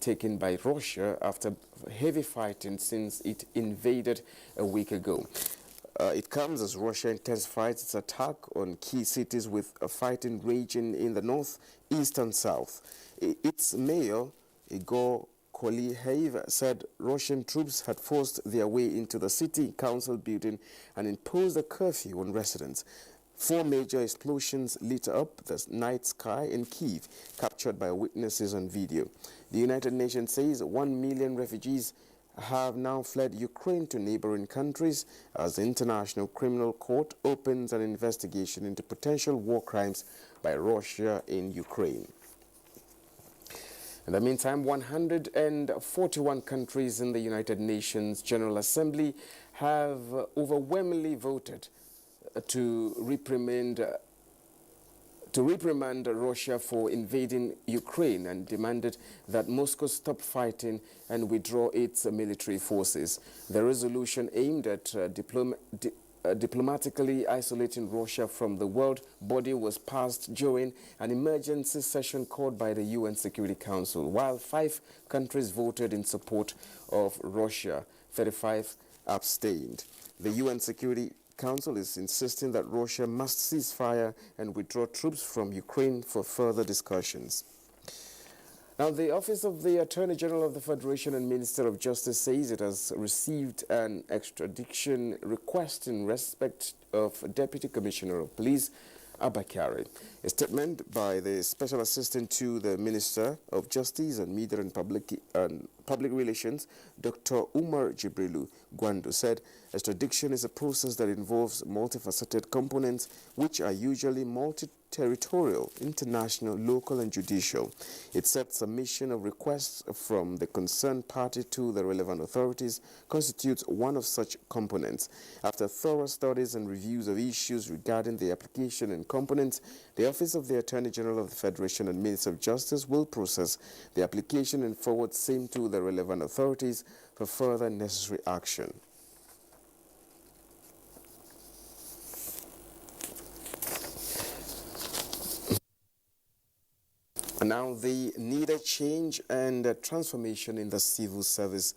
taken by Russia after heavy fighting since it invaded a week ago. It comes as Russia intensifies its attack on key cities with fighting raging in the north, east and south. Its mayor, Igor Koliev, said Russian troops had forced their way into the city council building and imposed a curfew on residents. 4 major explosions lit up the night sky in Kyiv, captured by witnesses on video. The United Nations says 1 million refugees have now fled Ukraine to neighboring countries as the International Criminal Court opens an investigation into potential war crimes by Russia in Ukraine. In the meantime, 141 countries in the United Nations General Assembly have overwhelmingly voted to reprimand Russia for invading Ukraine and demanded that Moscow stop fighting and withdraw its military forces. The resolution aimed at diplomatically isolating Russia from the world body was passed during an emergency session called by the UN Security Council. While 5 countries voted in support of Russia, 35 abstained. The UN Security Council is insisting that Russia must cease fire and withdraw troops from Ukraine for further discussions. Now, the Office of the Attorney General of the Federation and Minister of Justice says it has received an extradition request in respect of Deputy Commissioner of Police Abakari. A statement by the Special Assistant to the Minister of Justice and Media and Public Relations, Dr. Umar Jibrilu Gwando, said extradition is a process that involves multifaceted components which are usually multi-territorial, international, local and judicial. It said submission of requests from the concerned party to the relevant authorities constitutes one of such components. After thorough studies and reviews of issues regarding the application and components, the Office of the Attorney General of the Federation and Minister of Justice will process the application and forward same to the relevant authorities for further necessary action. Now, the needed change and transformation in the civil service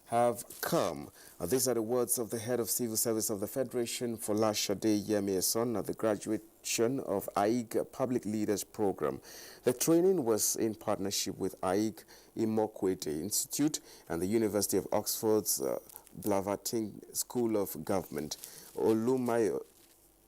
have come. These are the words of the head of civil service of the Federation, Folashade Yemieson, at the graduation of AIG Public Leaders Program. The training was in partnership with AIG Imokwete Institute and the University of Oxford's Blavating School of Government.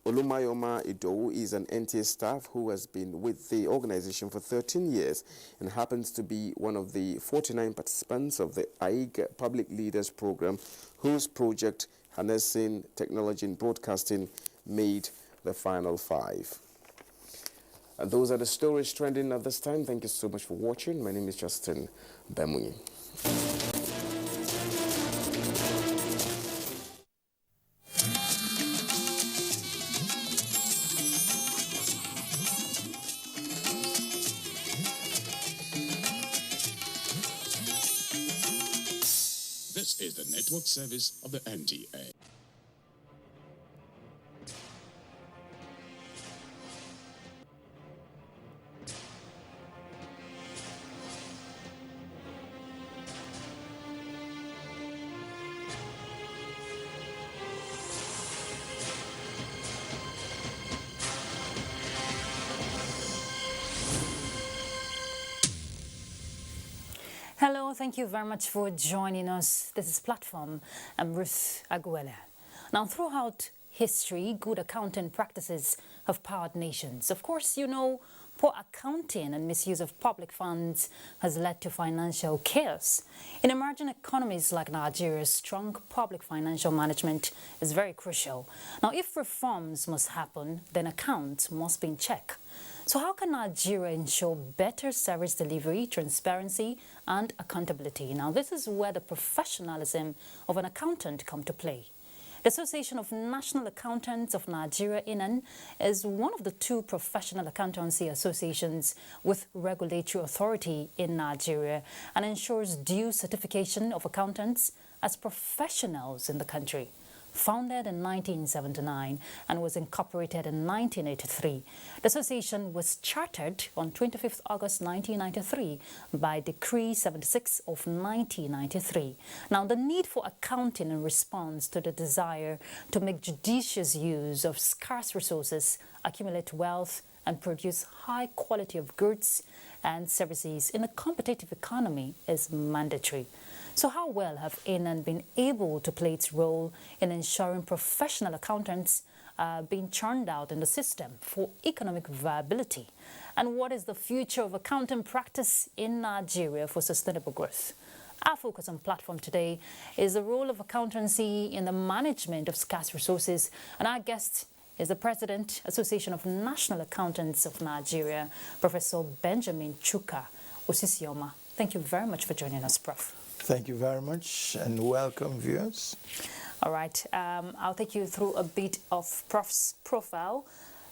Olumayoma Idowu is an NTA staff who has been with the organization for 13 years and happens to be one of the 49 participants of the AIG Public Leaders Program, whose project, Harnessing Technology in Broadcasting, made the final 5. And those are the stories trending at this time. Thank you so much for watching. My name is Justin Bemunyi. This is the network service of the NTA. Hello, thank you very much for joining us. This is Platform. I'm Ruth Aguela. Now, throughout history, good accounting practices have powered nations. Of course, you know, poor accounting and misuse of public funds has led to financial chaos. In emerging economies like Nigeria, strong public financial management is very crucial. Now, if reforms must happen, then accounts must be in check. So how can Nigeria ensure better service delivery, transparency and accountability? Now, this is where the professionalism of an accountant come to play. The Association of National Accountants of Nigeria, INAN, is one of the 2 professional accountancy associations with regulatory authority in Nigeria and ensures due certification of accountants as professionals in the country. Founded in 1979 and was incorporated in 1983, the association was chartered on 25th August 1993 by Decree 76 of 1993. Now, the need for accounting in response to the desire to make judicious use of scarce resources, accumulate wealth, and produce high quality of goods and services in a competitive economy is mandatory. So how well have ANAN been able to play its role in ensuring professional accountants being churned out in the system for economic viability? And what is the future of accounting practice in Nigeria for sustainable growth? Our focus on platform today is the role of accountancy in the management of scarce resources, and our guest is the President, Association of National Accountants of Nigeria, Professor Benjamin Chuka Osisioma. Thank you very much for joining us, Prof. Thank you very much, and welcome, viewers. All right, I'll take you through a bit of Prof's profile.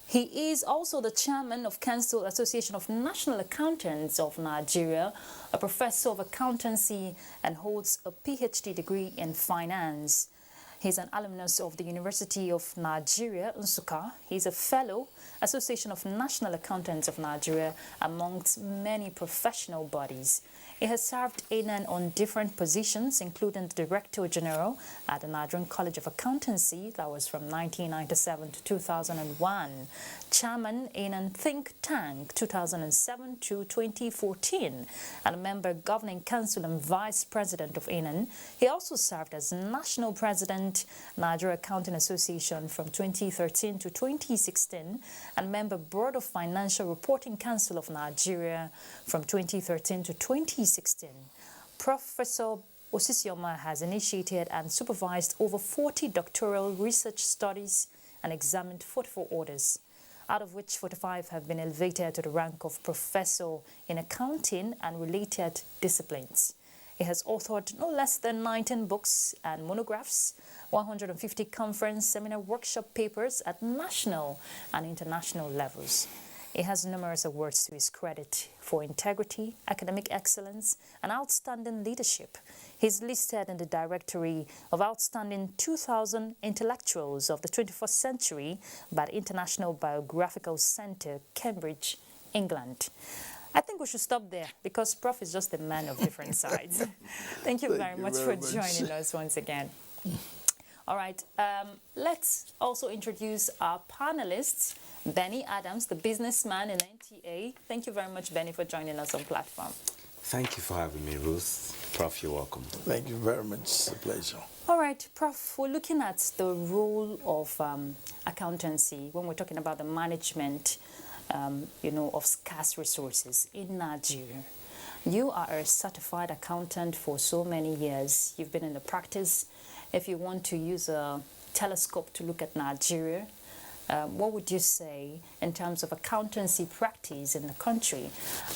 He is also the chairman of Council Association of National Accountants of Nigeria, a professor of accountancy, and holds a PhD degree in finance. He's an alumnus of the University of Nigeria, Nsukka. He's a fellow, Association of National Accountants of Nigeria, amongst many professional bodies. He has served ANAN on different positions, including the Director General at the Nigerian College of Accountancy, that was from 1997 to 2001, Chairman ANAN Think Tank 2007 to 2014, and a member Governing Council and Vice President of ANAN. He also served as National President, Nigeria Accounting Association from 2013 to 2016, and member Board of Financial Reporting Council of Nigeria from 2013 to 2016. Professor Osisioma has initiated and supervised over 40 doctoral research studies and examined 44 orders, out of which 45 have been elevated to the rank of professor in accounting and related disciplines. He has authored no less than 19 books and monographs, 150 conference, seminar, workshop papers at national and international levels. He has numerous awards to his credit for integrity, academic excellence, and outstanding leadership. He's listed in the directory of outstanding 2,000 intellectuals of the 21st century by the International Biographical Centre, Cambridge, England. I think we should stop there because Prof is just a man of different sides. Thank you very much for joining us once again. All right, let's also introduce our panelists. Benny Adams, the businessman in NTA. Thank you very much, Benny, for joining us on platform. Thank you for having me, Ruth. Prof, you're welcome. Thank you very much. It's a pleasure. All right, Prof, we're looking at the role of accountancy when we're talking about the management, of scarce resources in Nigeria. You are a certified accountant for so many years. You've been in the practice. If you want to use a telescope to look at Nigeria, what would you say in terms of accountancy practice in the country?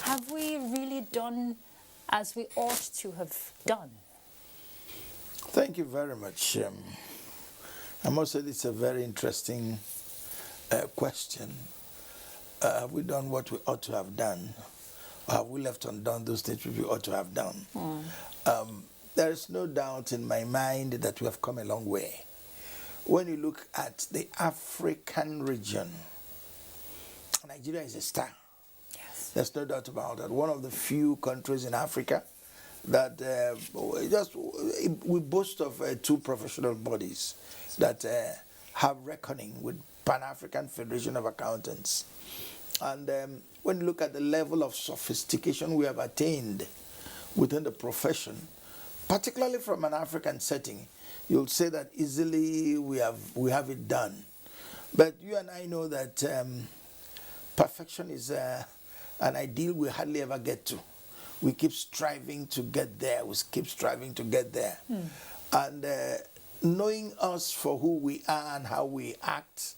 Have we really done as we ought to have done? Thank you very much. I must say it's a very interesting question. Have we done what we ought to have done? Or have we left undone those things we ought to have done? There is no doubt in my mind that we have come a long way. When you look at the African region, Nigeria is a star. Yes. There's no doubt about that. One of the few countries in Africa that we boast of two professional bodies that have reckoning with Pan-African Federation of Accountants. And when you look at the level of sophistication we have attained within the profession, particularly from an African setting, you'll say that easily we have it done. But you and I know that perfection is an ideal we hardly ever get to. We keep striving to get there. We keep striving to get there. And knowing us for who we are and how we act,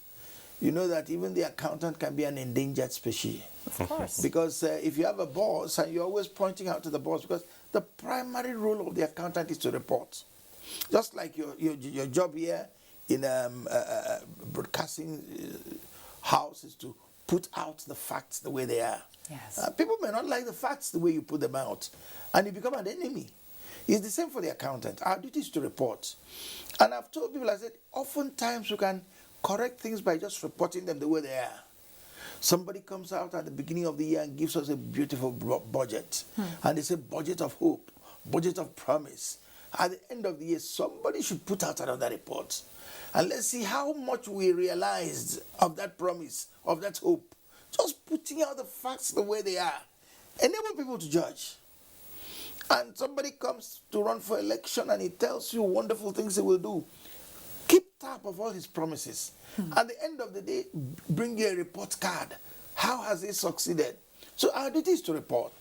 you know that even the accountant can be an endangered species. Of course. Because if you have a boss and you're always pointing out to the boss, because the primary role of the accountant is to report. Just like your job here in a broadcasting house is to put out the facts the way they are. Yes. People may not like the facts the way you put them out, and you become an enemy. It's the same for the accountant. Our duty is to report. And I've told people, I said, oftentimes we can correct things by just reporting them the way they are. Somebody comes out at the beginning of the year and gives us a beautiful budget. And they say budget of hope, budget of promise. At the end of the year, somebody should put out another report. And let's see how much we realized of that promise, of that hope. Just putting out the facts the way they are. Enable people to judge. And somebody comes to run for election and he tells you wonderful things he will do. Keep tab of all his promises. At the end of the day, bring you a report card. How has he succeeded? So our duty is to report.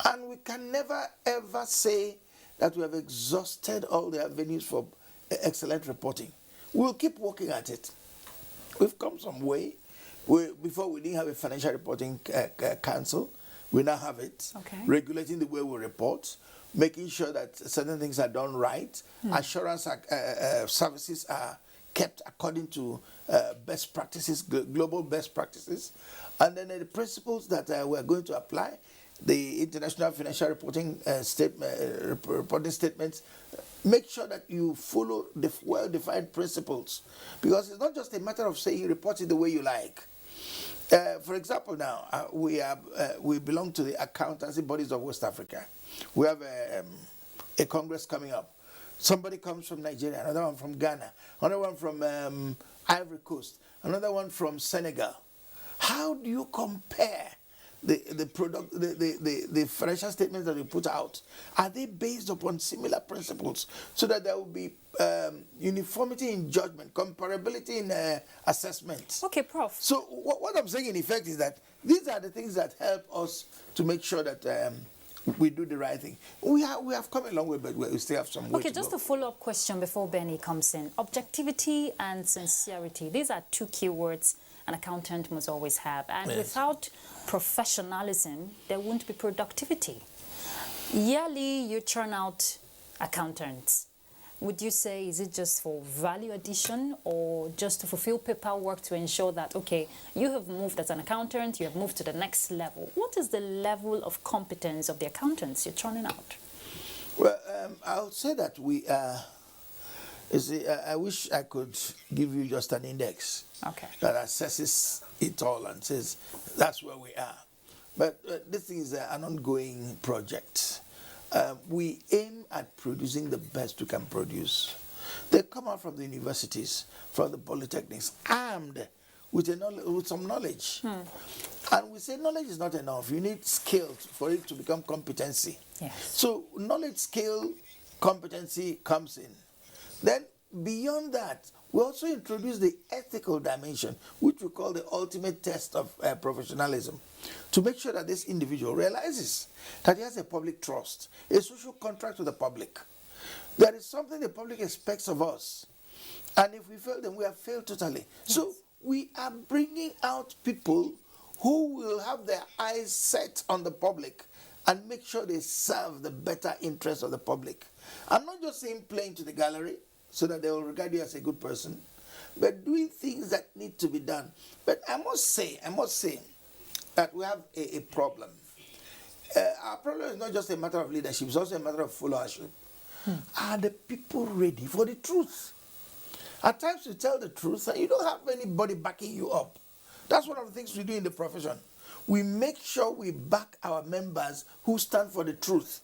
And we can never ever say that we have exhausted all the avenues for excellent reporting. We'll keep working at it. We've come some way. Before we didn't have a financial reporting council. We now have it. Okay. Regulating the way we report, making sure that certain things are done right. Assurance services are kept according to best practices, global best practices. And then the principles that we're going to apply, the International Financial Reporting reporting statements, make sure that you follow the well-defined principles. Because it's not just a matter of saying report it the way you like. For example, now, we belong to the accountancy bodies of West Africa. We have a congress coming up. Somebody comes from Nigeria, another one from Ghana, another one from Ivory Coast, another one from Senegal. How do you compare the financial statements that you put out? Are they based upon similar principles so that there will be uniformity in judgment, comparability in assessment? Okay, Prof. So what I'm saying in effect is that these are the things that help us to make sure that we do the right thing. We have come a long way, but we still have some way Okay, to just go. a follow-up question before Benny comes in. Objectivity and sincerity. These are two key words an accountant must always have. And without professionalism, there won't be productivity. Yearly, you churn out accountants. Would you say, is it just for value addition or just to fulfill paperwork to ensure that, okay, you have moved as an accountant, you have moved to the next level? What is the level of competence of the accountants you're churning out? Well, I would say that we are. You see, I wish I could give you just an index that assesses it all and says that's where we are. But this is an ongoing project. We aim at producing the best we can produce. They come out from the universities, from the polytechnics, armed with some knowledge. And we say knowledge is not enough. You need skills for it to become competency. Yes. So knowledge, skill, competency comes in. Then beyond that, we also introduce the ethical dimension, which we call the ultimate test of professionalism, to make sure that this individual realizes that he has a public trust, a social contract with the public. There is something the public expects of us. And if we fail, then we have failed totally. Yes. So we are bringing out people who will have their eyes set on the public and make sure they serve the better interests of the public. I'm not just saying playing to the gallery so that they will regard you as a good person, but doing things that need to be done. But I must say that we have a problem. Our problem is not just a matter of leadership, it's also a matter of followership. Are the people ready for the truth? At times you tell the truth and you don't have anybody backing you up. That's one of the things we do in the profession. We make sure we back our members who stand for the truth.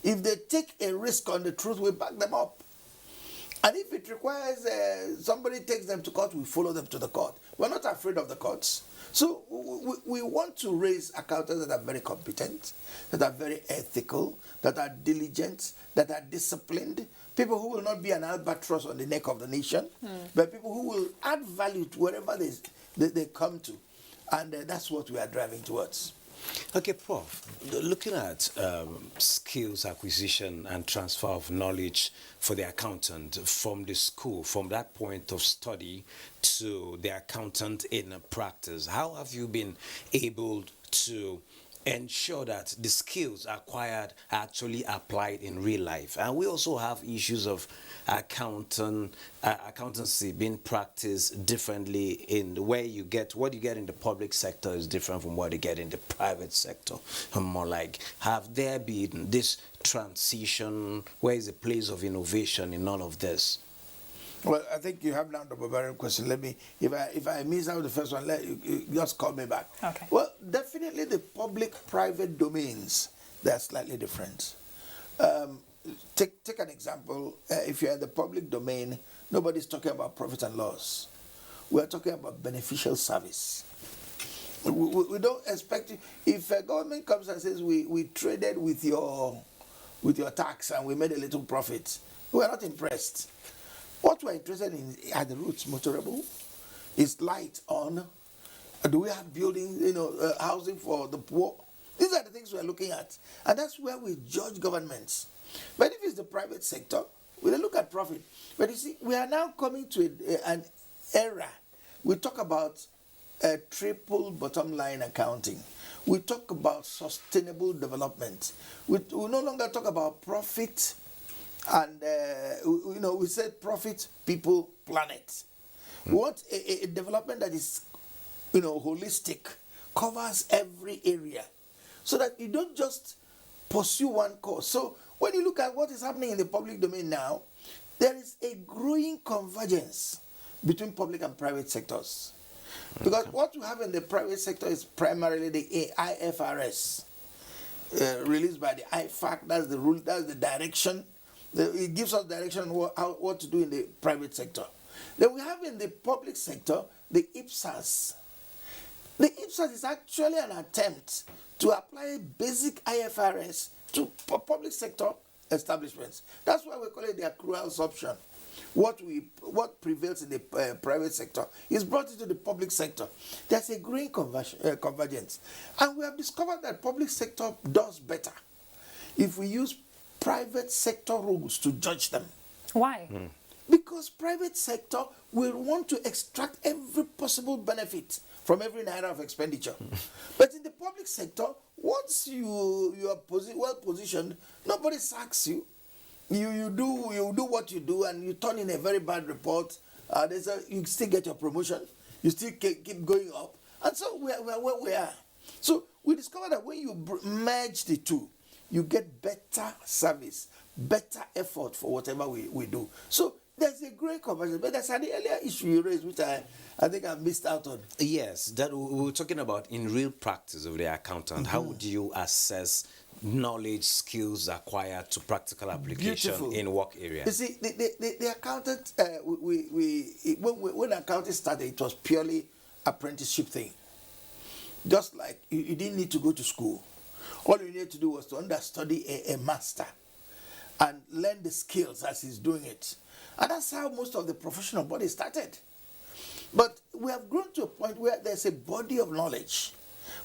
If they take a risk on the truth, we back them up. And if it requires somebody takes them to court, we follow them to the court. We're not afraid of the courts. So we want to raise accountants that are very competent, that are very ethical, that are diligent, that are disciplined, people who will not be an albatross on the neck of the nation, but people who will add value to wherever they come to. And that's what we are driving towards. Okay, Prof, looking at skills acquisition and transfer of knowledge for the accountant from the school, from that point of study to the accountant in practice, how have you been able to ensure that the skills acquired are actually applied in real life? And we also have issues of accountancy being practiced differently in the way you get what you get in the public sector is different from what you get in the private sector. More like, have there been this transition? Where is the place of innovation in all of this? Well, I think you have now the barbarian question. Let me, if I miss out the first one, you just call me back. Okay. Well, definitely the public-private domains, they're slightly different. Take an example. If you're in the public domain, nobody's talking about profit and loss. We're talking about beneficial service. We don't expect you, if a government comes and says we traded with your tax and we made a little profit, we're not impressed. What we're interested in are the routes motorable. Is light on? Do we have buildings, housing for the poor? These are the things we're looking at. And that's where we judge governments. But if it's the private sector, we don't look at profit. But you see, we are now coming to an era. We talk about triple bottom line accounting. We talk about sustainable development. We no longer talk about profit and, we said profit, people, planet. We want a development that is, holistic, covers every area, so that you don't just pursue one course. So when you look at what is happening in the public domain now, there is a growing convergence between public and private sectors. Because what you have in the private sector is primarily the IFRS, released by the IFAC. That's the rule, that's the direction. It gives us direction on what to do in the private sector. Then we have in the public sector the IPSAS. The IPSAS is actually an attempt to apply basic IFRS to public sector establishments. That's why we call it the accruals option. What prevails in the private sector is brought into the public sector. There's a growing convergence. And we have discovered that public sector does better if we use private sector rules to judge them. Why? Because private sector will want to extract every possible benefit from every naira of expenditure. But in the public sector, once you are well positioned, nobody sacks you. You do what you do, and you turn in a very bad report. You still get your promotion. You still keep going up, and so we are where we are. So we discovered that when you merge the two, you get better service, better effort for whatever we do. So there's a great conversion, but there's an earlier issue you raised, which I think I've missed out on. Yes, that we were talking about in real practice of the accountant. How would you assess knowledge, skills acquired to practical application in work area? You see, the accountant, when accounting started, it was purely apprenticeship thing. Just like you didn't need to go to school. All you needed to do was to understudy a master and learn the skills as he's doing it. And that's how most of the professional body started. But we have grown to a point where there's a body of knowledge.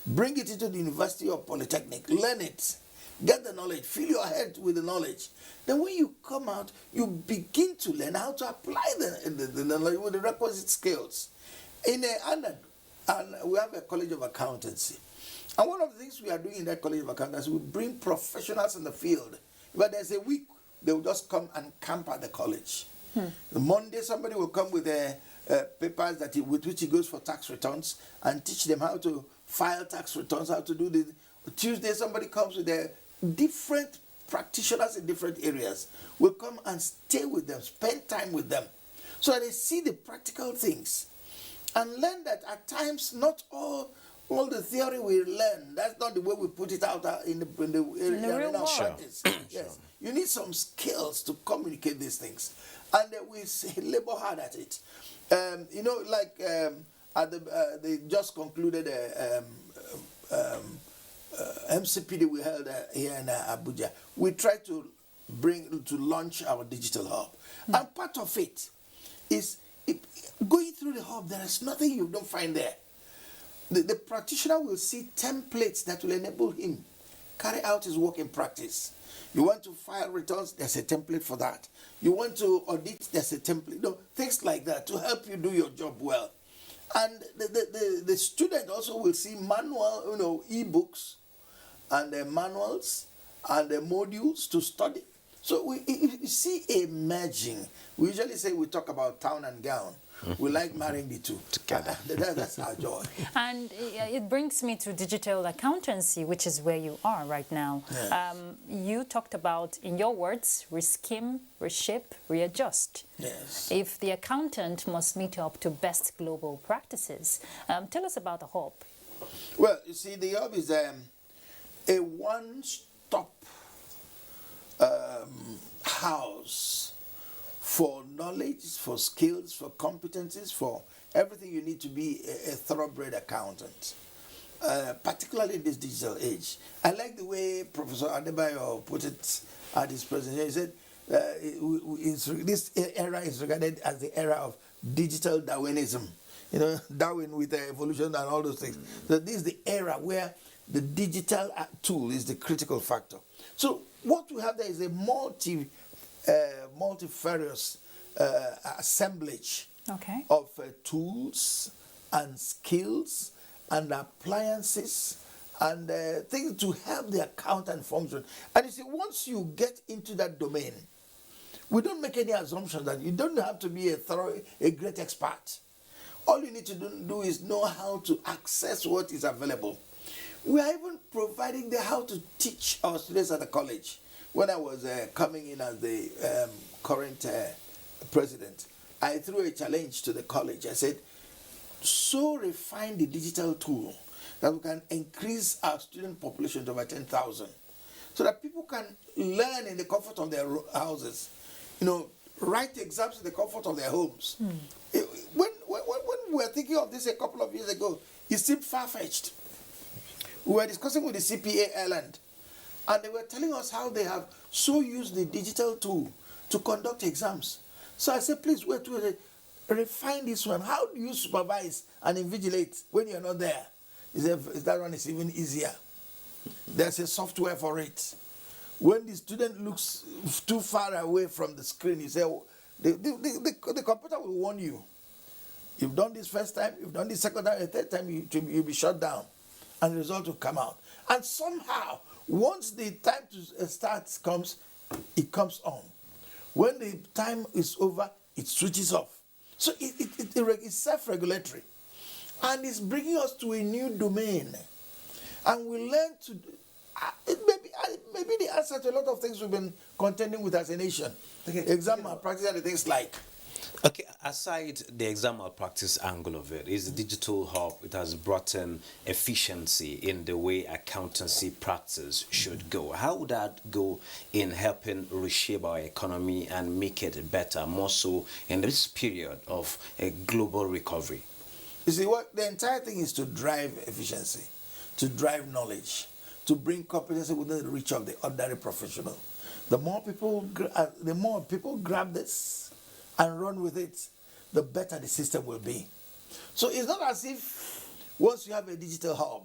Bring it into the university or polytechnic, learn it, get the knowledge, fill your head with the knowledge. Then when you come out, you begin to learn how to apply the knowledge with the requisite skills. And we have a college of accountancy. And one of the things we are doing in that college of accountancy, we bring professionals in the field. But there's a week, they will just come and camp at the college. Monday, somebody will come with papers with which he goes for tax returns and teach them how to file tax returns, how to do this. Tuesday, somebody comes with different practitioners in different areas. Will come and stay with them, spend time with them, so that they see the practical things and learn that at times not all the theory we learn, that's not the way we put it out in the real practice. Yes. You need some skills to communicate these things. And we labor hard at it. They just concluded MCPD we held here in Abuja. We tried to launch our digital hub. And part of it is going through the hub, there is nothing you don't find there. The practitioner will see templates that will enable him carry out his work in practice. You want to file returns, there's a template for that. You want to audit, there's a template. Things like that to help you do your job well. And the student also will see manual, e-books and manuals and modules to study. So we see a merging. We usually say we talk about town and gown. We like marrying the two. Together. That's our joy. And it brings me to digital accountancy, which is where you are right now. Yes. You talked about, in your words, reskim, reshape, readjust. Yes. If the accountant must meet up to best global practices, tell us about the hub. Well, you see, the hub is a one-stop house for knowledge, for skills, for competencies, for everything you need to be a thoroughbred accountant, particularly in this digital age. I like the way Professor Adebayo put it at his presentation. He said, this era is regarded as the era of digital Darwinism. You know, Darwin with evolution and all those things. So this is the era where the digital tool is the critical factor. So what we have there is a multifarious assemblage of tools and skills and appliances and things to help the accountant function. And you see, once you get into that domain, we don't make any assumption that you don't have to be a great expert. All you need to do is know how to access what is available. We are even providing how to teach our students at the college. When I was coming in as the current president, I threw a challenge to the college. I said, so refine the digital tool that we can increase our student population to over 10,000 so that people can learn in the comfort of their houses, you know, write exams in the comfort of their homes. When we were thinking of this a couple of years ago, it seemed far-fetched. We were discussing with the CPA Ireland, and they were telling us how they have so used the digital tool to conduct exams. So I said, please, wait, refine this one. How do you supervise and invigilate when you're not there? He said, that one is even easier. There's a software for it. When the student looks too far away from the screen, you say, oh, the computer will warn you. You've done this first time, you've done this second time, the third time, you'll be shut down. And the result will come out. And somehow, once the time to start comes, it comes on. When the time is over, it switches off. So it's self-regulatory. And it's bringing us to a new domain. And we learn to... Maybe the answer to a lot of things we've been contending with as a nation. Okay. Exam malpractice and things like... Okay, aside the exam malpractice angle of it, is the digital hub, it has brought in efficiency in the way accountancy practice should go. How would that go in helping reshape our economy and make it better, more so in this period of a global recovery? You see, what the entire thing is to drive efficiency, to drive knowledge, to bring competency within the reach of the ordinary professional. The more people grab this and run with it, the better the system will be. So it's not as if once you have a digital hub,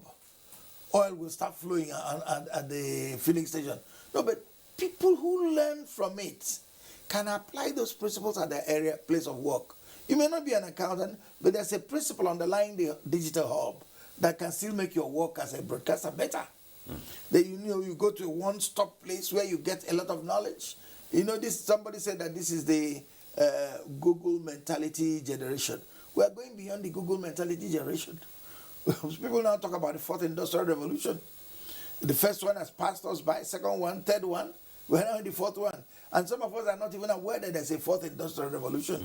oil will start flowing at the filling station. No, but people who learn from it can apply those principles at their place of work. You may not be an accountant, but there's a principle underlying the digital hub that can still make your work as a broadcaster better. You go to a one-stop place where you get a lot of knowledge. You know, somebody said that this is the Google mentality generation. We are going beyond the Google mentality generation. People now talk about the fourth industrial revolution. The first one has passed us by, second one, third one, we're now in the fourth one. And some of us are not even aware that there's a fourth industrial revolution,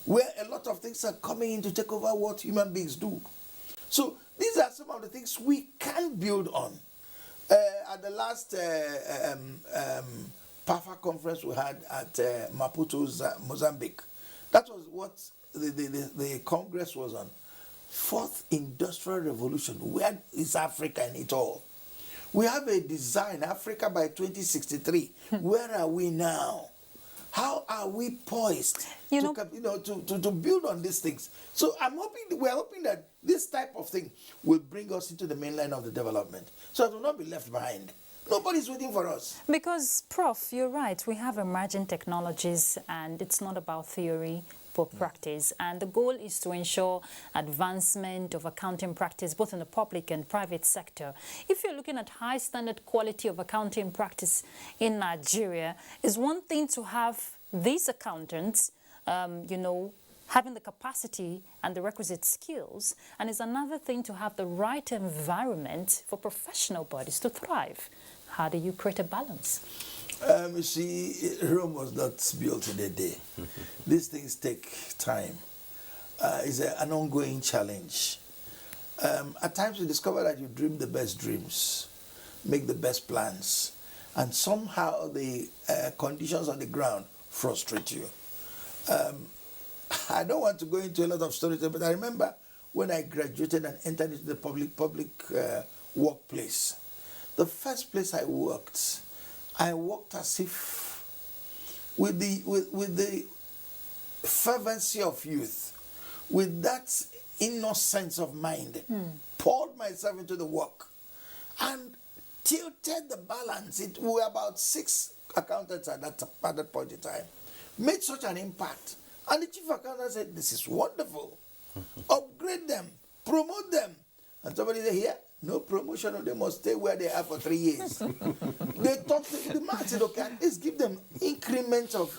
where a lot of things are coming in to take over what human beings do. So these are some of the things we can build on. At the last PAFA conference we had at Maputo, Mozambique, that was what the Congress was on. Fourth Industrial Revolution. Where is Africa in it all? We have a design, Africa by 2063. Where are we now? How are we poised to build on these things? So we're hoping that this type of thing will bring us into the mainline of the development, so it will not be left behind. Nobody's waiting for us. Because, Prof, you're right. We have emerging technologies, and it's not about theory but practice. And the goal is to ensure advancement of accounting practice, both in the public and private sector. If you're looking at high standard quality of accounting practice in Nigeria, it's one thing to have these accountants, having the capacity and the requisite skills, and it's another thing to have the right environment for professional bodies to thrive. How do you create a balance? You see, Rome was not built in a day. These things take time. It's an ongoing challenge. At times you discover that you dream the best dreams, make the best plans, and somehow the conditions on the ground frustrate you. I don't want to go into a lot of stories, but I remember when I graduated and entered into the public workplace. The first place I worked as if with the fervency of youth, with that innocence of mind, poured myself into the work and tilted the balance. We were about 6 accountants at that point in time. Made such an impact. And the chief accountant said, "This is wonderful. Upgrade them, promote them." And somebody said, "Here, no promotion, they must stay where they are for 3 years." They talked to the man, said, "Okay, at least give them increments of,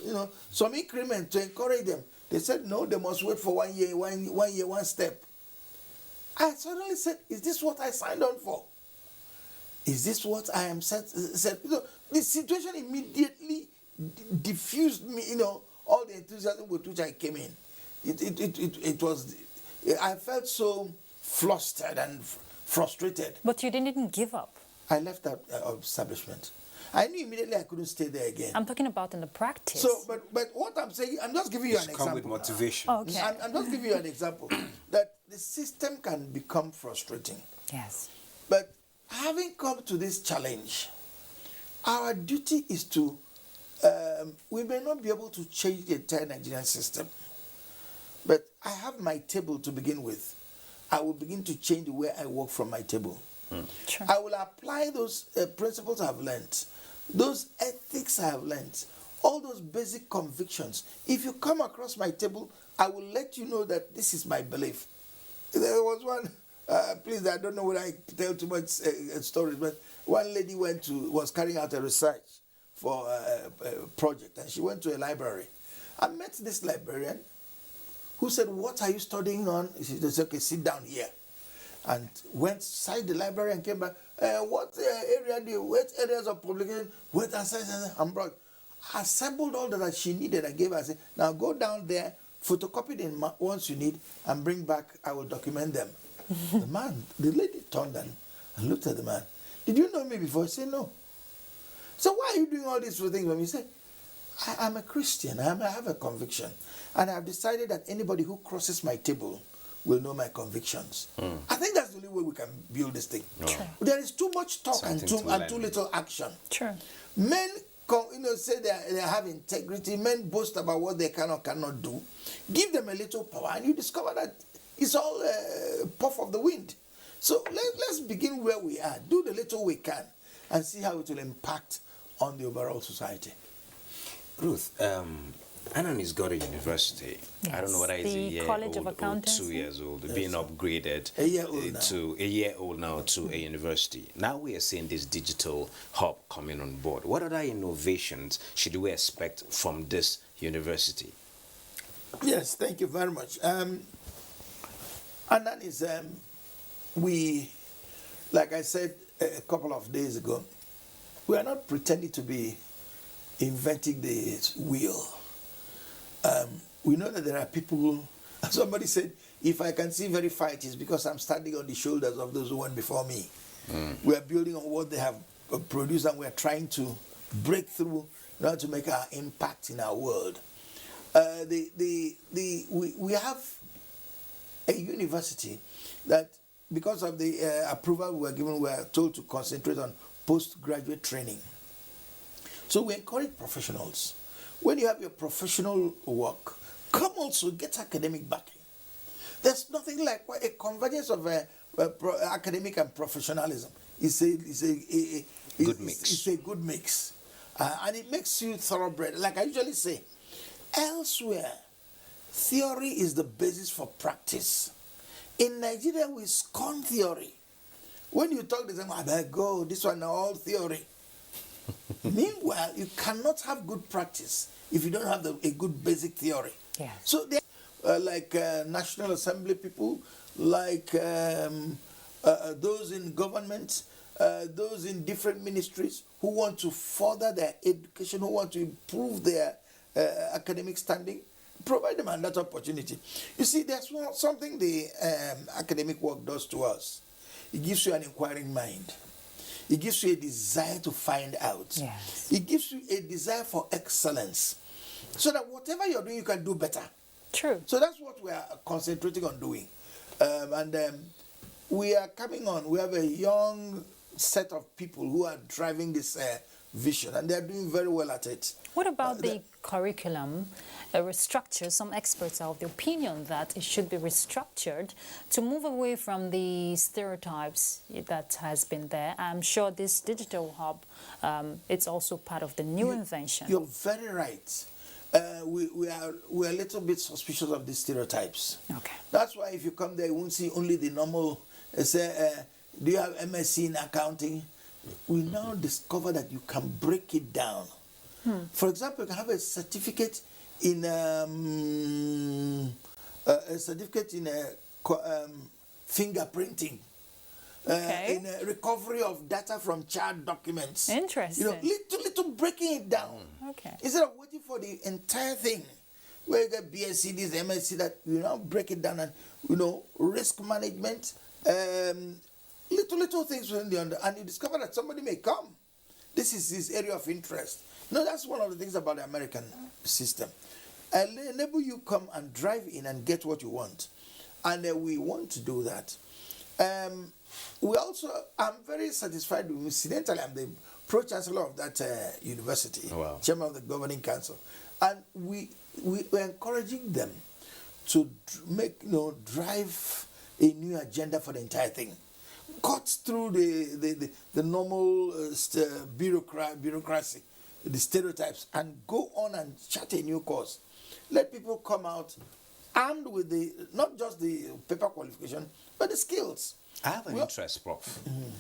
some increment to encourage them." They said, "No, they must wait for 1 year, one step." I suddenly said, "Is this what I signed on for? Is this what I am said?" The situation immediately diffused me, all the enthusiasm with which I came in. It was, I felt so flustered and frustrated. But you didn't give up. I left that establishment. I knew immediately I couldn't stay there again. I'm talking about in the practice. So, but what I'm saying, I'm just giving you an example. Come with motivation. Oh, okay. I'm just giving you an example that the system can become frustrating. Yes. But having come to this challenge, our duty is to, we may not be able to change the entire Nigerian system, but I have my table to begin with. I will begin to change the way I work from my table. Sure. I will apply those principles I've learned, those ethics I have learned, all those basic convictions. If you come across my table, I will let you know that this is my belief. There was one, please, I don't know whether I tell too much stories, but one lady was carrying out a research for a project, and she went to a library. I met this librarian who said, "What are you studying on?" She said, "Okay, sit down here." And went inside the library and came back. What areas of publication? What and brought. Assembled all that she needed. I gave her. I said, "Now go down there, photocopy the ones you need, and bring back. I will document them." The lady turned and looked at the man. "Did you know me before?" He said, "No." "So why are you doing all these things?" He said, I'm a Christian. I have a conviction. And I've decided that anybody who crosses my table will know my convictions. I think that's the only way we can build this thing. Sure. There is too much talk and too Something to little action. Sure. Men say they have integrity. Men boast about what they can or cannot do. Give them a little power and you discover that it's all puff of the wind. So let's begin where we are. Do the little we can and see how it will impact on the overall society. Ruth, Anani's got a university. Yes, I don't know whether it's a the year College old of or Accountancy. 2 years old, being upgraded A year old now. to a year old now to a university. Now we are seeing this digital hub coming on board. What other innovations should we expect from this university? Yes, thank you very much. Anan is, like I said a couple of days ago, we are not pretending to be inventing the wheel. We know that there are people, somebody said, if I can see verify it is because I'm standing on the shoulders of those who went before me. We are building on what they have produced and we are trying to break through in order to make our impact in our world. We have a university that, because of the approval we were given, we are told to concentrate on postgraduate training. So we encourage professionals. When you have your professional work, come also get academic backing. There's nothing like a convergence of academic and professionalism. It's a good mix. And it makes you thoroughbred. Like I usually say, elsewhere, theory is the basis for practice. In Nigeria, we scorn theory. When you talk, they say, "I better go, this one all theory." Meanwhile, you cannot have good practice if you don't have a good basic theory. Yes. So like National Assembly people, like those in government, those in different ministries who want to further their education, who want to improve their academic standing, provide them another opportunity. You see, there's something the academic work does to us. It gives you an inquiring mind. It gives you a desire to find out. Yes. It gives you a desire for excellence. So that whatever you're doing, you can do better. True. So that's what we are concentrating on doing. We are coming on. We have a young set of people who are driving this vision, and they're doing very well at it. What about the curriculum restructure? Some experts are of the opinion that it should be restructured to move away from the stereotypes that has been there. I'm sure this digital hub, it's also part of the new invention. You're very right. We are a little bit suspicious of these stereotypes. Okay. That's why if you come there, you won't see only the normal, say, do you have MSc in accounting? We now discover that you can break it down. For example, you can have a certificate in fingerprinting. Okay. In recovery of data from child documents. Interesting. Little breaking it down. Okay. Instead of waiting for the entire thing, where you get BSc, this, MSc, that, now break it down and, risk management, little things within the under, and you discover that somebody may come. This is his area of interest. That's one of the things about the American system. And enable you come and drive in and get what you want. And we want to do that. I'm very satisfied with, incidentally, I'm the pro-chancellor of that university, Wow. chairman of the governing council. And we're encouraging them to drive a new agenda for the entire thing. Cut through the normal bureaucracy, the stereotypes, and go on and chart a new course. Let people come out armed with not just the paper qualification, but the skills. I have an interest, Prof.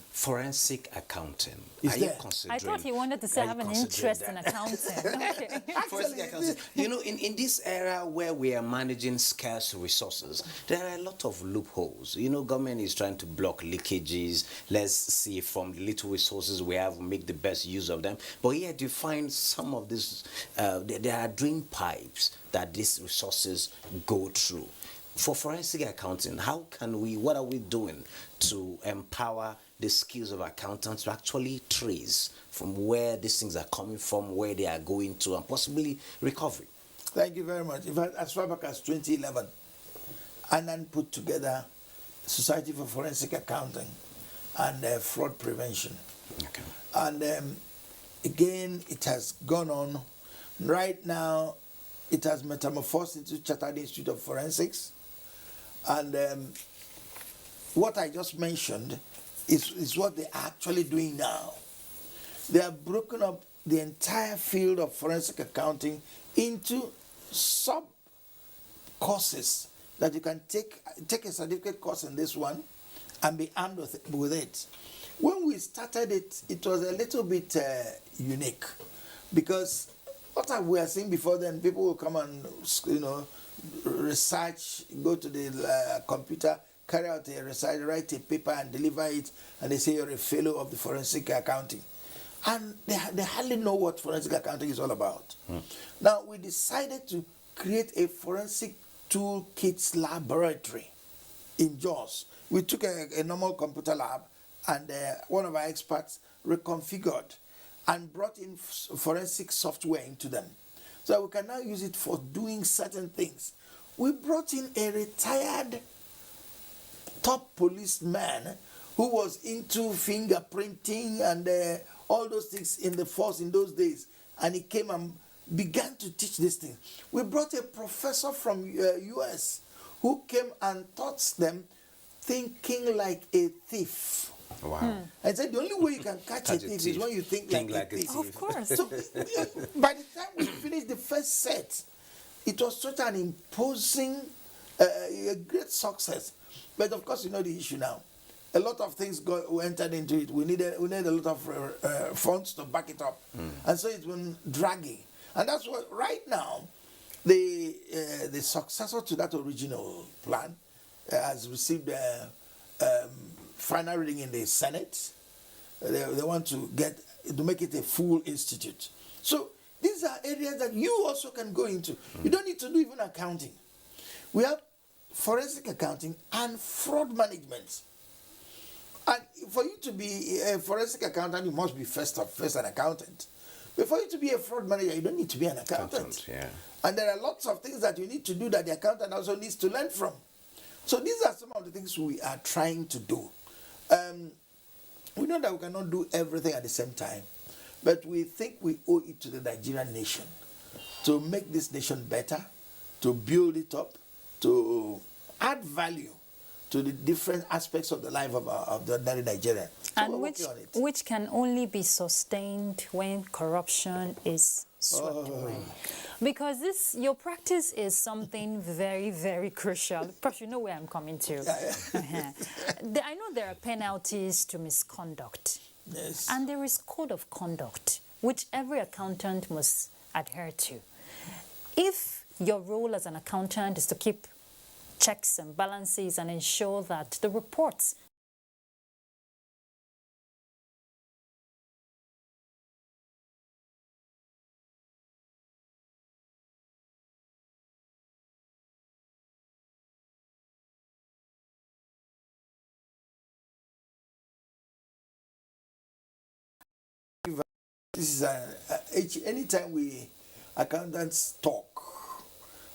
Forensic accounting. Is Are there? you considering? I thought he wanted to say are I have you an considering interest that? in accounting. Okay. Forensic accounting. In this era where we are managing scarce resources, there are a lot of loopholes. Government is trying to block leakages. Let's see from the little resources we have, make the best use of them. But yet you find some of these, there are drain pipes that these resources go through. For forensic accounting, what are we doing to empower the skills of accountants to actually trace from where these things are coming from, where they are going to, and possibly recovery? Thank you very much. In fact, as far back as 2011, Anand put together Society for Forensic Accounting and Fraud Prevention. Okay. And again, it has gone on. Right now, it has metamorphosed into Chartered Institute of Forensics. And what I just mentioned is what they're actually doing now. They have broken up the entire field of forensic accounting into sub-courses that you can take a certificate course in this one and be armed with it. When we started it, it was a little bit unique, because what we are seeing before then, people will come and, research, go to the computer, carry out a research, write a paper and deliver it, and they say you're a fellow of the forensic accounting. And they hardly know what forensic accounting is all about. Now, we decided to create a forensic toolkits laboratory in Jos. We took a normal computer lab, and one of our experts reconfigured and brought in forensic software into them, so we can now use it for doing certain things. We brought in a retired top policeman who was into fingerprinting and all those things in the force in those days, and he came and began to teach these things. We brought a professor from US who came and taught them thinking like a thief. Wow. I said the only way you can catch a thief is when you think like a thief. Of course. So by the time we finished the first set, it was such an imposing, a great success. But of course, you know the issue now. A lot of things entered into it. We needed a lot of funds to back it up. And so it's been dragging. And that's what, right now, The successor to that original plan has received final reading in the Senate. They want to make it a full institute. So these are areas that you also can go into. You don't need to do even accounting. We have forensic accounting and fraud management. And for you to be a forensic accountant, you must be first an accountant. But for you to be a fraud manager, you don't need to be an accountant. Yeah. And there are lots of things that you need to do that the accountant also needs to learn from. So these are some of the things we are trying to do. We know that we cannot do everything at the same time, but we think we owe it to the Nigerian nation to make this nation better, to build it up, to add value to the different aspects of the life of the ordinary Nigerian. So And which can only be sustained when corruption is swept away. Because your practice is something very, very crucial. Perhaps you know where I'm coming to. I know there are penalties to misconduct. Yes. And there is code of conduct, which every accountant must adhere to. If your role as an accountant is to keep checks and balances and ensure that the reports This is anytime we accountants talk,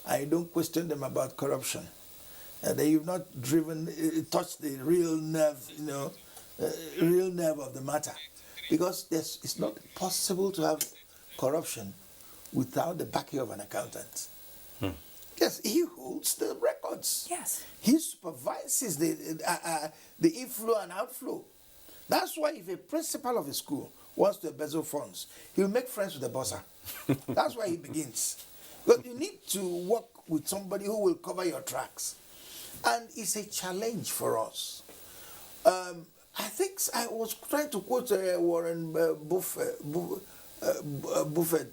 I don't question them about corruption. They've not touched the real nerve, real nerve of the matter, because it's not possible to have corruption without the backing of an accountant. Yes, he holds the records. Yes. He supervises the inflow and outflow. That's why if a principal of a school wants to embezzle funds, he'll make friends with the bosser. That's why he begins. But you need to work with somebody who will cover your tracks. And it's a challenge for us. I think I was trying to quote Warren Buffett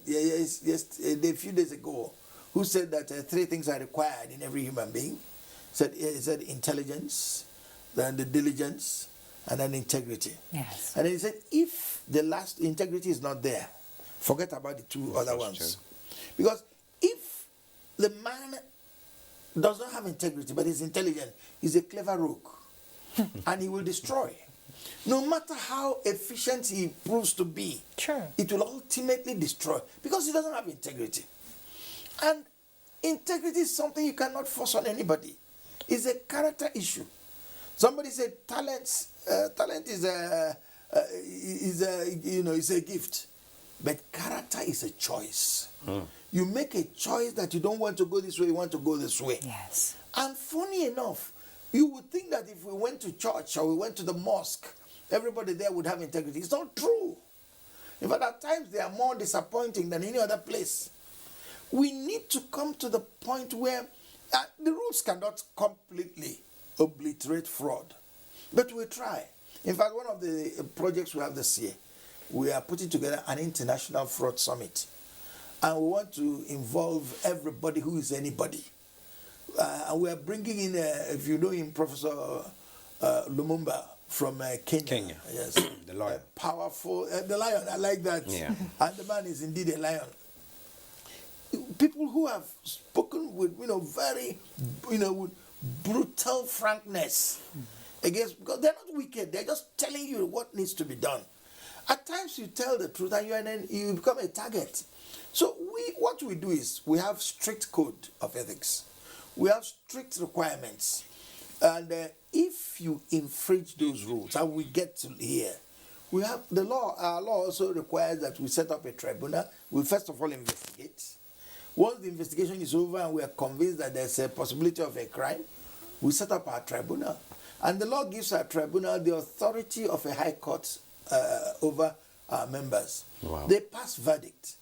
a few days ago, who said that 3 things are required in every human being. He said intelligence, then the diligence, and then integrity. Yes. And then he said, if the last integrity is not there, forget about the 2 other ones. True. Because if the man does not have integrity, but is intelligent, he's a clever rogue. And he will destroy. No matter how efficient he proves to be, Sure. it will ultimately destroy, because he doesn't have integrity. And integrity is something you cannot force on anybody. It's a character issue. Somebody said talent is a gift, but character is a choice. You make a choice that you don't want to go this way, you want to go this way. Yes. And funny enough, you would think that if we went to church or we went to the mosque, everybody there would have integrity. It's not true. In fact, at times they are more disappointing than any other place. We need to come to the point where the rules cannot completely obliterate fraud, but we try. In fact, one of the projects we have this year, we are putting together an international fraud summit, and we want to involve everybody who is anybody. And we are bringing in, if you know him, Professor Lumumba from Kenya. Yes, The lion. Powerful, the lion. I like that. Yeah. And the man is indeed a lion. People who have spoken with, very, with brutal frankness against, because they're not wicked, they're just telling you what needs to be done. At times you tell the truth and then you become a target. So what we do is we have strict code of ethics. We have strict requirements. And if you infringe those rules, and we get to here, we have the law. Our law also requires that we set up a tribunal. We first of all investigate. Once the investigation is over and we are convinced that there's a possibility of a crime, we set up our tribunal. And the law gives our tribunal the authority of a high court over our members. Wow. They pass verdict.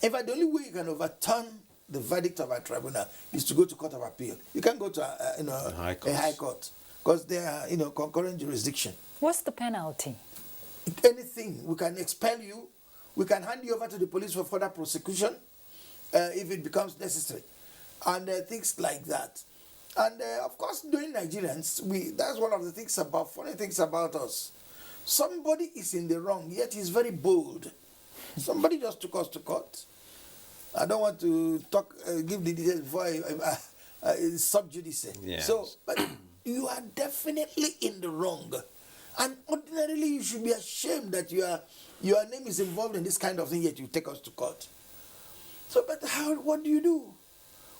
In fact, the only way you can overturn the verdict of our tribunal is to go to court of appeal. You can't go to a high court because they are concurrent jurisdiction. What's the penalty? Anything. We can expel you. We can hand you over to the police for further prosecution if it becomes necessary. and things like that. And of course, doing Nigerians, that's one of the things funny things about us. Somebody is in the wrong, yet he's very bold. Somebody just took us to court. I don't want to give the details before sub judice. Yes. So, but you are definitely in the wrong. And ordinarily, you should be ashamed that your name is involved in this kind of thing, yet you take us to court. So, but what do?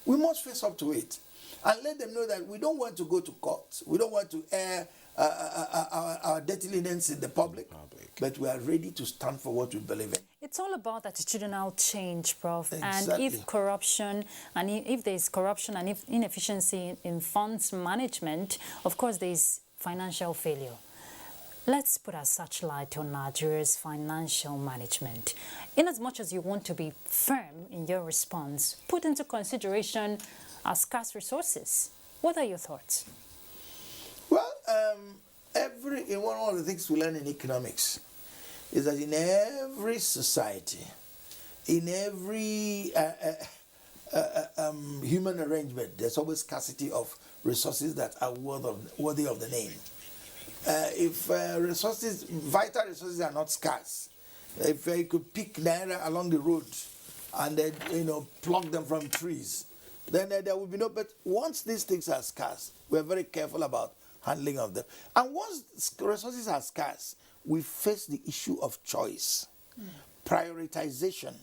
We must face up to it and let them know that we don't want to go to court. We don't want to air our dirty linens in the public, but we are ready to stand for what we believe in. It's all about attitudinal change, Prof. Exactly. And if corruption, and if there's corruption and if inefficiency in funds management, of course there's financial failure. Let's put a searchlight on Nigeria's financial management. In as much as you want to be firm in your response, put into consideration our scarce resources. What are your thoughts? Well, one of the things we learn in economics is that in every society, in every human arrangement, there's always scarcity of resources that are worthy of the name. If vital resources are not scarce, if you could pick naira along the road and then pluck them from trees, then there will be no. But once these things are scarce, we're very careful about handling of them. And once resources are scarce, we face the issue of choice, prioritization.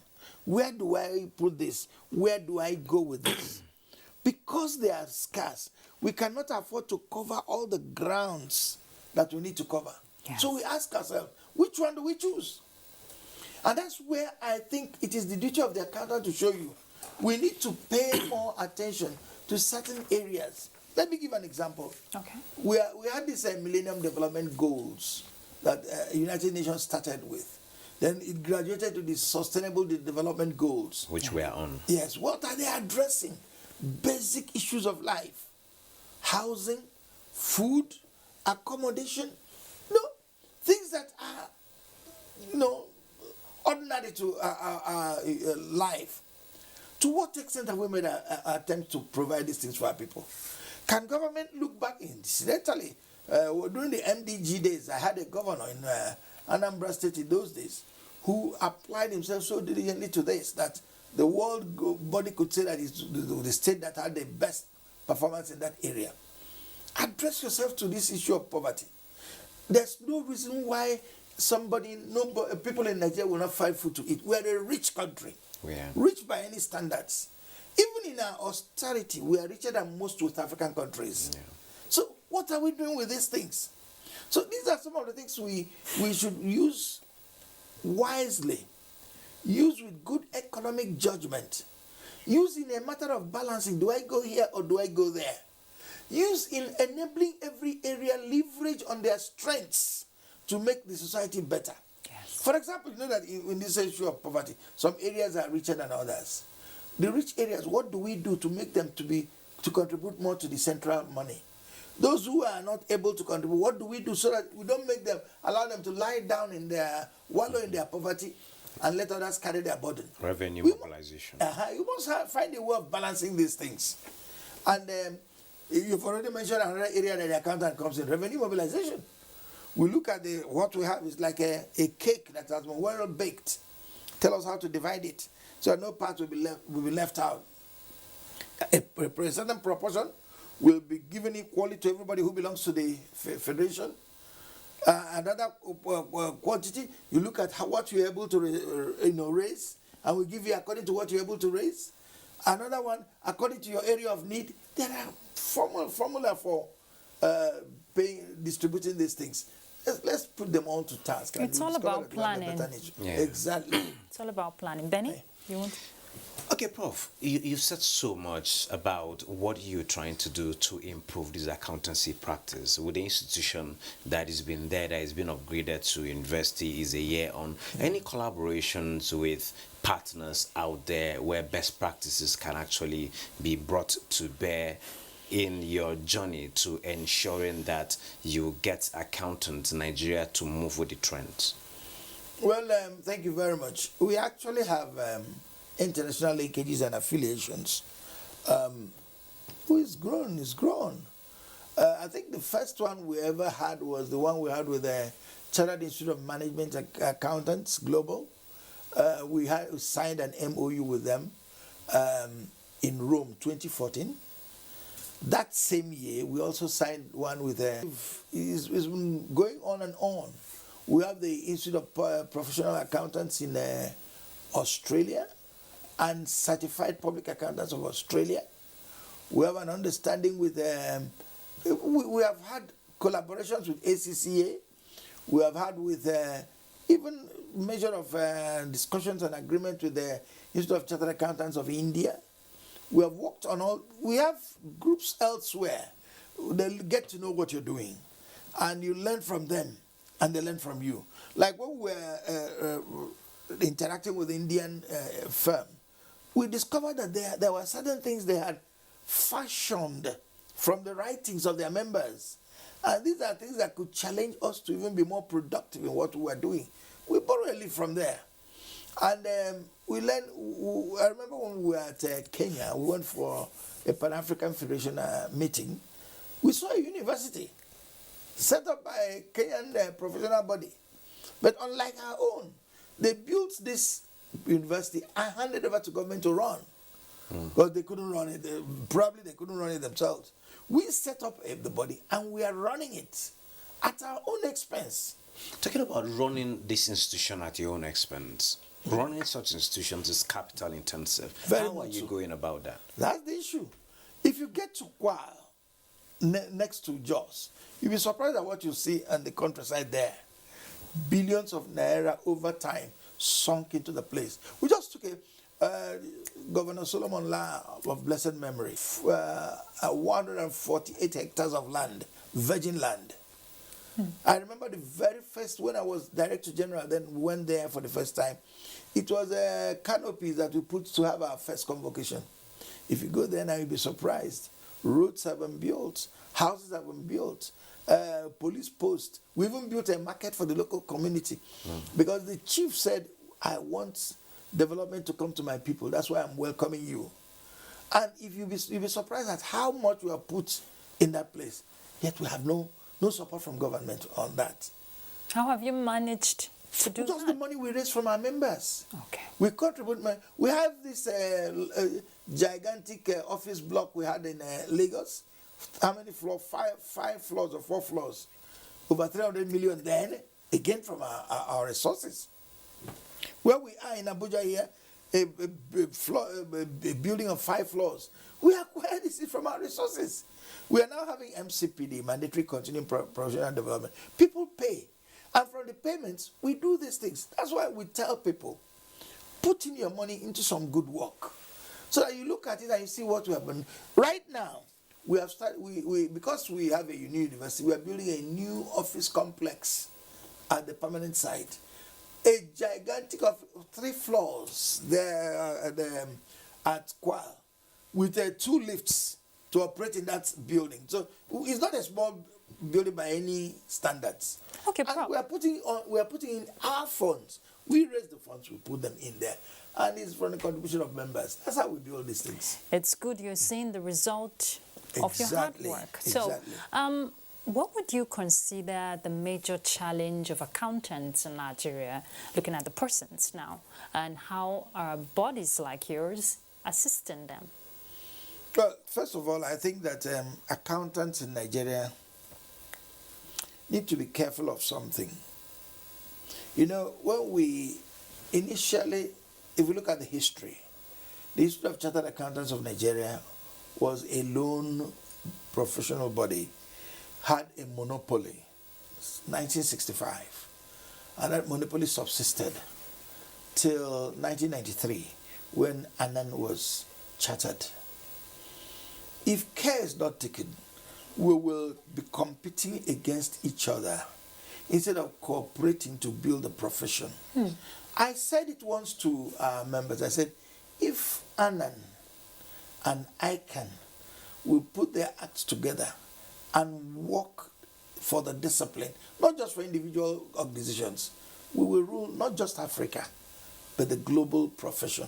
Where do I put this? Where do I go with this? Because they are scarce, we cannot afford to cover all the grounds that we need to cover. Yes. So we ask ourselves, which one do we choose? And that's where I think it is the duty of the accountant to show you. We need to pay more attention to certain areas. Let me give an example. Okay. We had these Millennium Development Goals that United Nations started with. Then it graduated to the Sustainable Development Goals. Which we are on. Yes. What are they addressing? Basic issues of life. Housing, food, accommodation. No, things that are, ordinary to our life. To what extent have we made an attempt to provide these things for our people? Can government look back incidentally? During the MDG days, I had a governor in Anambra State in those days who applied himself so diligently to this that the world body could say that it's the state that had the best performance in that area. Address yourself to this issue of poverty. There's no reason why people in Nigeria will not find food to eat. We are a rich country. Yeah. Rich by any standards. Even in our austerity, we are richer than most West African countries. Yeah. So what are we doing with these things? So these are some of the things we should use wisely, use with good economic judgment, use in a matter of balancing, do I go here or do I go there? Use in enabling every area leverage on their strengths to make the society better. Yes. For example, you know that in this issue of poverty, some areas are richer than others. The rich areas, what do we do to make them to contribute more to the central money? Those who are not able to contribute, what do we do so that we don't allow them to lie down wallow in their poverty and let others carry their burden? Revenue mobilization. You must find a way of balancing these things. And you've already mentioned another area that the accountant comes in, revenue mobilization. We look at what we have is like a cake that has been well baked. Tell us how to divide it, so no part will be left out. A certain proportion will be given equally to everybody who belongs to the federation. Another quantity, you look at what you're able to raise, and we give you according to what you're able to raise. Another one, according to your area of need. There are formula for distributing these things. Let's put them all to task. It's all about planning. Yeah. Exactly. It's all about planning. Benny, you want? Okay, Prof, you've said so much about what you're trying to do to improve this accountancy practice with the institution that has been there, that has been upgraded to university, is a year on. Any collaborations with partners out there where best practices can actually be brought to bear in your journey to ensuring that you get accountants in Nigeria to move with the trends? Well, thank you very much. We actually have international linkages and affiliations. Who is grown is grown. I think the first one we ever had was the one we had with the Chartered Institute of Management Accountants Global. We signed an MOU with them in Rome, 2014. That same year, we also signed one with it's been going on and on. We have the Institute of Professional Accountants in Australia and Certified Public Accountants of Australia. We have an understanding with, we have had collaborations with ACCA. We have had with even measure of discussions and agreement with the Institute of Chartered Accountants of India. We have worked on all, we have groups elsewhere. They get to know what you're doing and you learn from them and they learn from you. Like when we were interacting with the Indian firm, we discovered that there were certain things they had fashioned from the writings of their members. And these are things that could challenge us to even be more productive in what we are doing. We borrow a leaf from there. And we learned, I remember when we were at Kenya, we went for a Pan-African Federation meeting. We saw a university set up by a Kenyan professional body. But unlike our own, they built this university and handed over to government to run. Because they couldn't run it, probably they couldn't run it themselves. We set up the body and we are running it at our own expense. Talking about running this institution at your own expense, running such institutions is capital intensive. How are you going about that? That's the issue. If you get to Kwal, next to Jos, you'll be surprised at what you see on the countryside there. Billions of naira over time sunk into the place. We just took Governor Solomon La of blessed memory, 148 hectares of land, virgin land. I remember the very first, when I was Director General, then we went there for the first time. It was a canopy that we put to have our first convocation. If you go there now, you'll be surprised. Roads have been built, houses have been built, police posts. We even built a market for the local community because the chief said, I want development to come to my people. That's why I'm welcoming you. And if you'll be surprised at how much we have put in that place, yet we have no support from government on that. How have you managed to do Just that? the money we raise from our members. Okay. We contribute. We have this gigantic office block we had in Lagos. How many floors? Five floors or 4 floors. Over 300 million then, again from our resources. Where we are in Abuja here, a building of 5 floors. We acquired this from our resources. We are now having MCPD, Mandatory Continuing Professional Development. People pay. And from the payments, we do these things. That's why we tell people, put in your money into some good work. So that you look at it and you see what we have done. Right now, we have started, because we have a new university, we are building a new office complex at the permanent site. A gigantic of 3 floors there at Kwal with 2 lifts to operate in that building. So it's not a small building by any standards. Okay, and we are putting in our funds. We raise the funds, we put them in there. And it's from the contribution of members. That's how we do all these things. It's good you're seeing the result of your hard work. Exactly. So, what would you consider the major challenge of accountants in Nigeria, looking at the persons now, and how are bodies like yours assisting them? Well, first of all, I think that accountants in Nigeria need to be careful of something. You know, when we initially, if we look at the history, the Institute of Chartered Accountants of Nigeria was a lone professional body, had a monopoly, 1965, and that monopoly subsisted till 1993 when Annan was chartered. If care is not taken, we will be competing against each other instead of cooperating to build a profession. I said it once to our members, I said, if Annan and ICANN will put their acts together and work for the discipline, not just for individual organizations, we will rule not just Africa, but the global profession.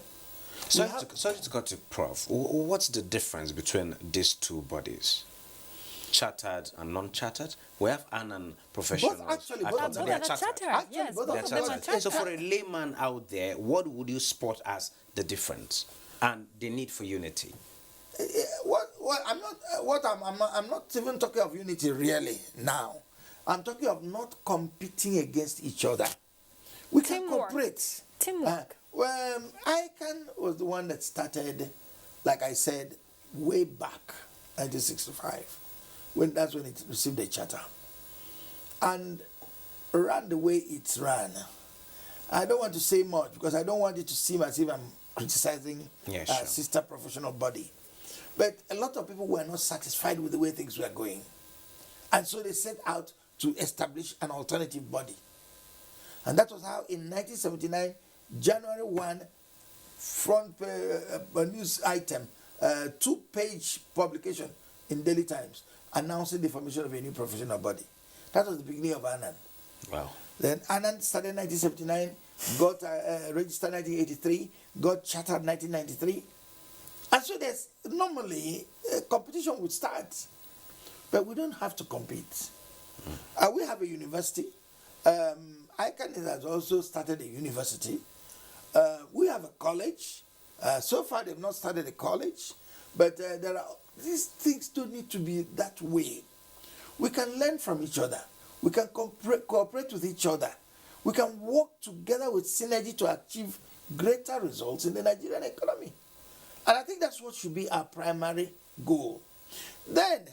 Sorry to cut you, Prof. What's the difference between these two bodies? Chartered and non-chartered? We have and professionals. Actually, Both are chartered. Yes, both both of them are chartered. So for a layman out there, what would you spot as the difference and the need for unity? I'm not even talking of unity really now. I'm talking of not competing against each other. We can Teamwork. cooperate. Teamwork. ICANN was the one that started, like I said, way back, 1965. That's when it received a charter. And ran the way it ran. I don't want to say much because I don't want it to seem as if I'm criticizing sister professional body. But a lot of people were not satisfied with the way things were going. And so they set out to establish an alternative body. And that was how in 1979, January 1, front news item, 2-page publication in Daily Times announcing the formation of a new professional body. That was the beginning of ANAN. Wow. Then ANAN started in 1979, got registered in 1983, got chartered in 1993. And so there's normally competition would start, but we don't have to compete. We have a university. ICANN has also started a university. We have a college. So far, they've not started a college, but these things don't need to be that way. We can learn from each other. We can cooperate with each other. We can work together with synergy to achieve greater results in the Nigerian economy. And I think that's what should be our primary goal. Then,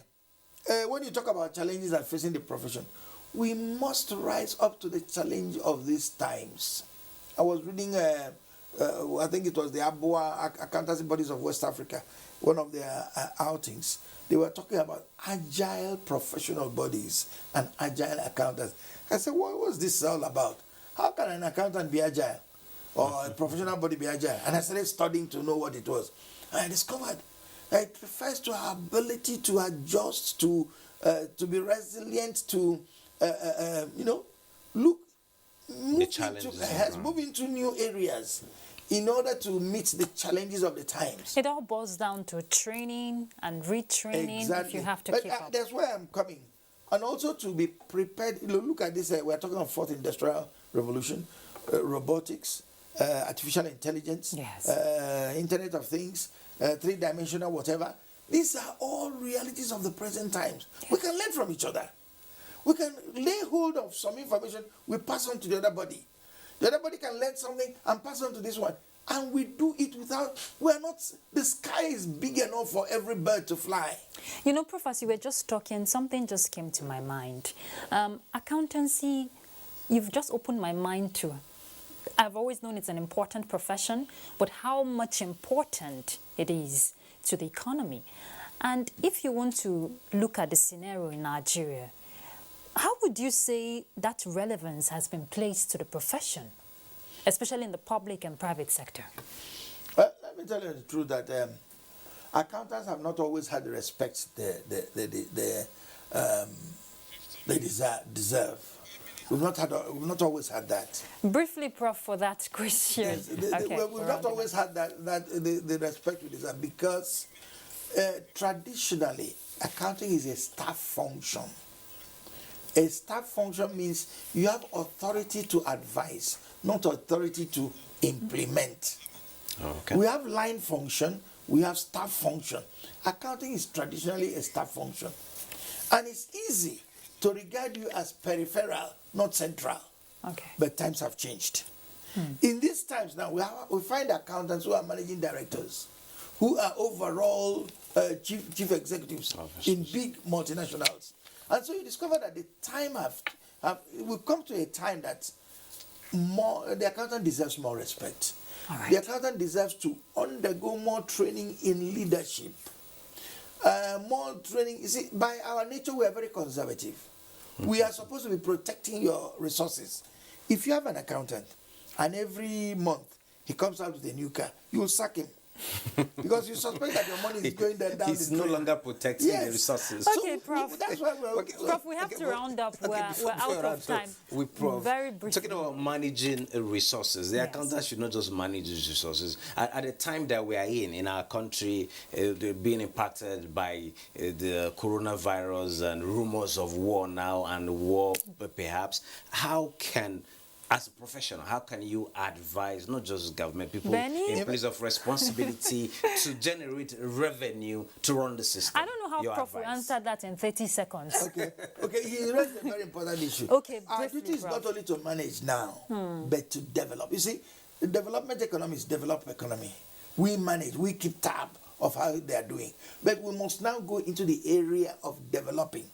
when you talk about challenges that are facing the profession, we must rise up to the challenge of these times. I was reading, I think it was the Abuja Accountancy Bodies of West Africa, one of their outings. They were talking about agile professional bodies and agile accountants. I said, what was this all about? How can an accountant be agile? Or a professional body be agile? And I started studying to know what it was. And I discovered that it refers to our ability to adjust, to be resilient, to, move into new areas in order to meet the challenges of the times. It all boils down to training and retraining if you have to keep up. That's where I'm coming. And also to be prepared. Look at this. We're talking of fourth industrial revolution, robotics, artificial intelligence, Internet of Things, three-dimensional whatever. These are all realities of the present times. Yes. We can learn from each other. We can lay hold of some information we pass on to the other body. The other body can learn something and pass on to this one. And we do it the sky is big enough for every bird to fly. You know, Prof, as you were just talking, something just came to my mind. Accountancy, you've just opened my mind to. I've always known it's an important profession, but how much important it is to the economy. And if you want to look at the scenario in Nigeria, how would you say that relevance has been placed to the profession, especially in the public and private sector? Well, let me tell you the truth that accountants have not always had the respect they deserve. We've not always had that. Briefly, Prof, for that question. Yes, we've not always had the respect we deserve because traditionally accounting is a staff function. A staff function means you have authority to advise, not authority to implement. Okay. We have line function, we have staff function. Accounting is traditionally a staff function. And it's easy to regard you as peripheral, not central. Okay. But times have changed. In these times now, we find accountants who are managing directors, who are overall chief executives in big multinationals. And so you discover that the time we've come to a time that the accountant deserves more respect. All right. The accountant deserves to undergo more training in leadership. More training. You see, by our nature, we are very conservative. We are supposed to be protecting your resources. If you have an accountant and every month he comes out with a new car, you will sack him. Because you suspect that your money is going down He's the no drain. longer protecting Yes. the resources. Okay, Prof. That's why Prof, we have to round up. We're out of time. Very briefly. Talking about managing resources, the accountants should not just manage these resources. At the time that we are in our country, being impacted by the coronavirus and rumors of war now and war perhaps, how can, as a professional, how can you advise not just government, people Benny? in place of responsibility to generate revenue to run the system? I don't know how Your Prof will advice. answer that in 30 seconds. Okay, he raised a very important issue. Okay, our briefly, duty is Prof. not only to manage now, but to develop. You see, the development economy is developed economy. We manage, we keep tab of how they are doing. But we must now go into the area of developing,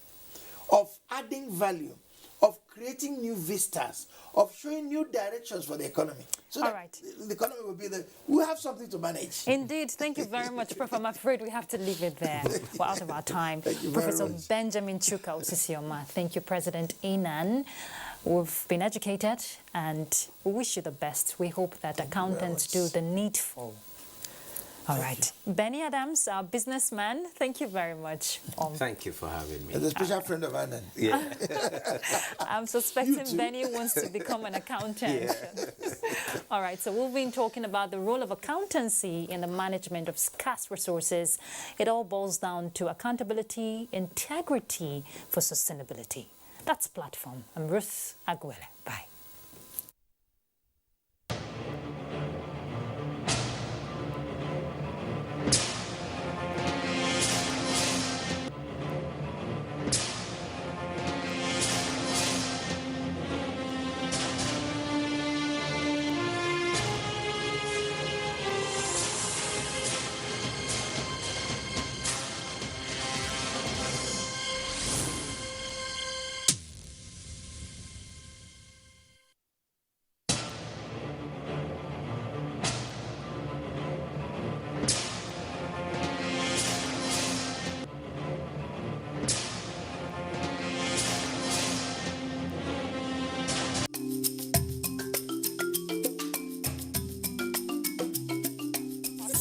of adding value, of creating new vistas, of showing new directions for the economy. So All that right. the economy will be there. We have something to manage. Indeed. Thank you very much, Prof. I'm afraid we have to leave it there. We're out of our time. Thank you very Professor much. Benjamin Chuka Osisioma. Thank you, President Inan. We've been educated and we wish you the best. We hope that accountants do the needful. All right. Benny Adams, our businessman, thank you very much. Thank you for having me. As a special friend of Annan. Yeah. I'm suspecting Benny wants to become an accountant. All right, so we've been talking about the role of accountancy in the management of scarce resources. It all boils down to accountability, integrity for sustainability. That's Platform. I'm Ruth Aguele. Bye.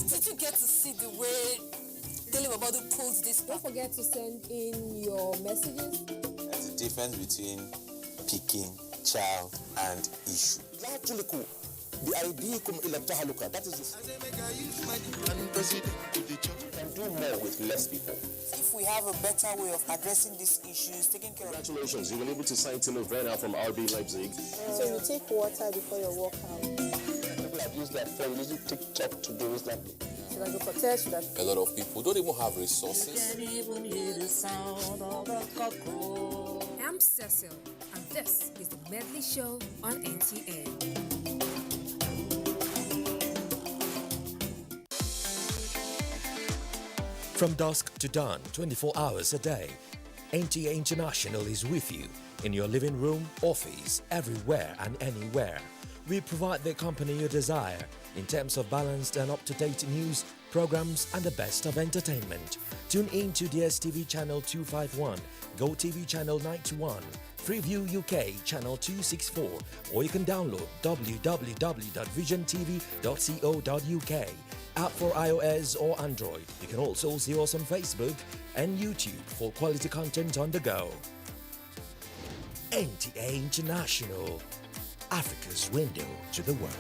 Did you get to see the way Daily Babadu pulls this? Don't forget to send in your messages. There's a difference between picking, child, and issue. The idea that is can do more with less people. If we have a better way of addressing these issues, taking care of Congratulations, you were able to sign Tilo Werner from RB Leipzig. So you take water before your workout. People have used their phone, using TikTok to do that. So that you protect you that A lot of people don't even have resources. I'm Cecil, and this is the Medley Show on NTN. From dusk to dawn, 24 hours a day, NTA International is with you in your living room, office, everywhere and anywhere. We provide the company you desire in terms of balanced and up-to-date news, programs and the best of entertainment. Tune in to DSTV channel 251, GoTV channel 91, Freeview UK channel 264, or you can download www.visiontv.co.uk. App for iOS or Android. You can also see us on Facebook and YouTube for quality content on the go. NTA International, Africa's window to the world.